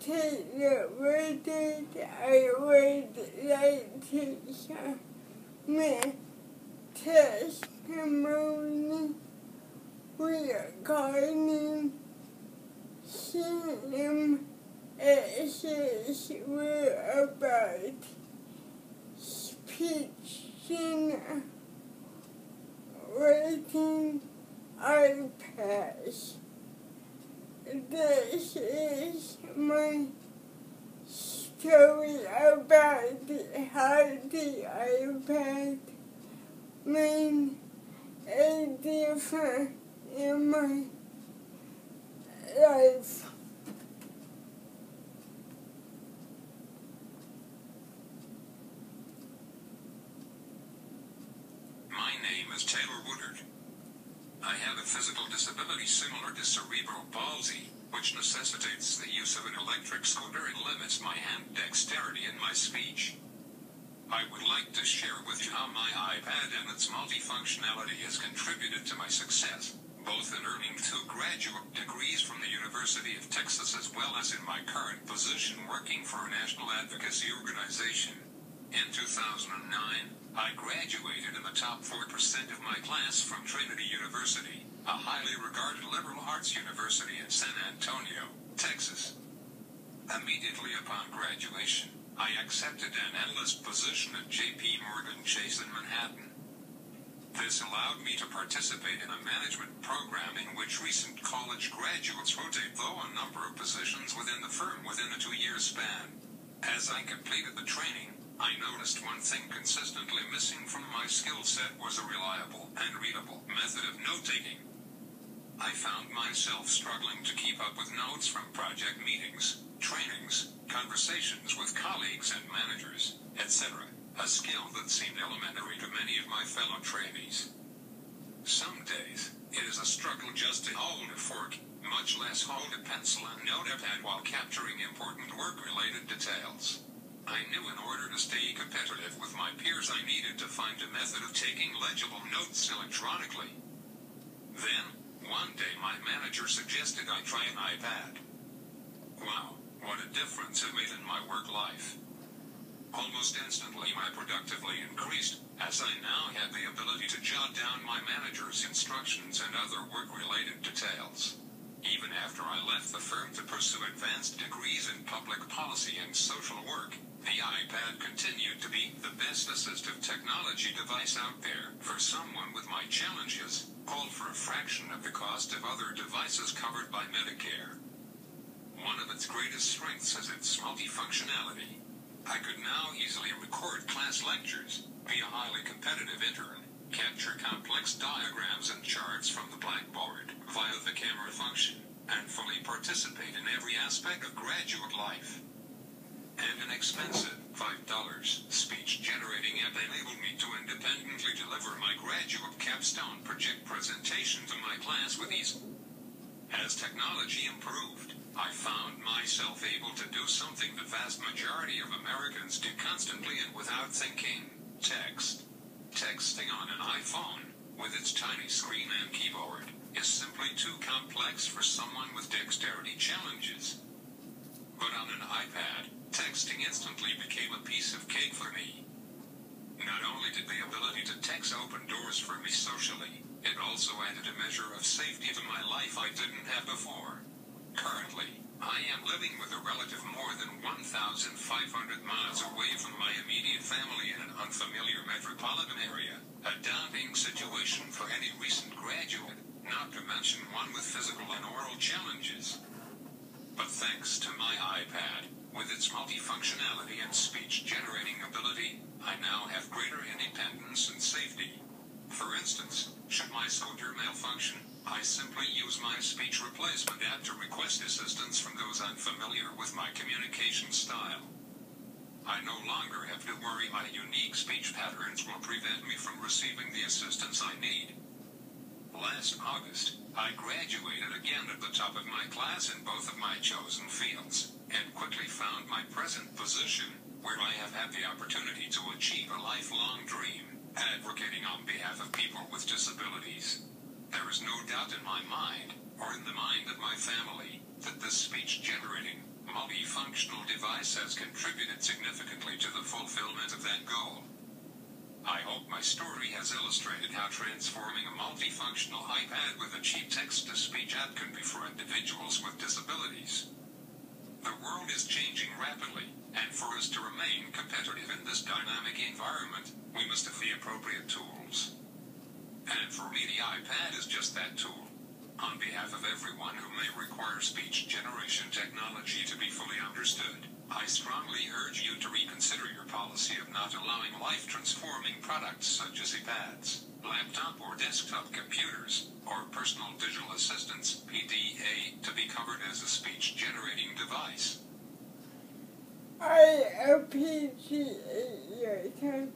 take the verdict, I would like to share my testimony regarding CMS's were about speech generating iPads. This is my story about how the iPad made a difference in my life. My name is Taylor Woodard. I have a physical disability similar to cerebral palsy, which necessitates the use of an electric scooter and limits my hand dexterity in my speech. I would like to share with you how my iPad and its multifunctionality has contributed to my success, both in earning 2 graduate degrees from the University of Texas as well as in my current position working for a national advocacy organization. In 2009, I graduated in the top 4% of my class from Trinity University, a highly regarded liberal arts university in San Antonio, Texas. Immediately upon graduation, I accepted an analyst position at J.P. Morgan Chase in Manhattan. This allowed me to participate in a management program in which recent college graduates rotate through a number of positions within the firm within a 2-year span. As I completed the training, I noticed one thing consistently missing from my skill set was a reliable and readable method of note-taking. I found myself struggling to keep up with notes from project meetings, trainings, conversations with colleagues and managers, etc., a skill that seemed elementary to many of my fellow trainees. Some days, it is a struggle just to hold a fork, much less hold a pencil and notepad while capturing important work-related details. I knew in order to stay competitive with my peers I needed to find a method of taking legible notes electronically. Then, one day my manager suggested I try an iPad. Wow, what a difference it made in my work life. Almost instantly my productivity increased, as I now had the ability to jot down my manager's instructions and other work-related details. Even after I left the firm to pursue advanced degrees in public policy and social work, the iPad continued to be the best assistive technology device out there for someone with my challenges, all for a fraction of the cost of other devices covered by Medicare. One of its greatest strengths is its multifunctionality. I could now easily record class lectures, be a highly competitive intern, capture complex diagrams and charts from the blackboard via the camera function, and fully participate in every aspect of graduate life. And an expensive, $5 speech-generating app enabled me to independently deliver my graduate capstone project presentation to my class with ease. As technology improved, I found myself able to do something the vast majority of Americans do constantly and without thinking: text. Texting on an iPhone, with its tiny screen and keyboard, is simply too complex for someone with dexterity challenges. But on an iPad, texting instantly became a piece of cake for me. Not only did the ability to text open doors for me socially, it also added a measure of safety to my life I didn't have before. Currently, I am living with a relative more than 1,500 miles away from my immediate family in an unfamiliar metropolitan area, a daunting situation for any recent graduate, not to mention one with physical and oral challenges. But thanks to my iPad, with its multifunctionality and speech-generating ability, I now have greater independence and safety. For instance, should my scooter malfunction, I simply use my speech replacement app to request assistance from those unfamiliar with my communication style. I no longer have to worry my unique speech patterns will prevent me from receiving the assistance I need. Last August, I graduated again at the top of my class in both of my chosen fields, and quickly found my present position, where I have had the opportunity to achieve a lifelong dream, advocating on behalf of people with disabilities. There is no doubt in my mind, or in the mind of my family, that this speech-generating, multifunctional device has contributed significantly to the fulfillment of that goal. I hope my story has illustrated how transforming a multifunctional iPad with a cheap text-to-speech app can be for individuals with disabilities. The world is changing rapidly, and for us to remain competitive in this dynamic environment, we must have the appropriate tools. And for me, the iPad is just that tool. On behalf of everyone who may require speech generation technology to be fully understood, I strongly urge you to reconsider your policy of not allowing life-transforming products such as iPads, laptop or desktop computers, or personal digital assistants (PDA) to be covered as a speech-generating device. I appreciate your time.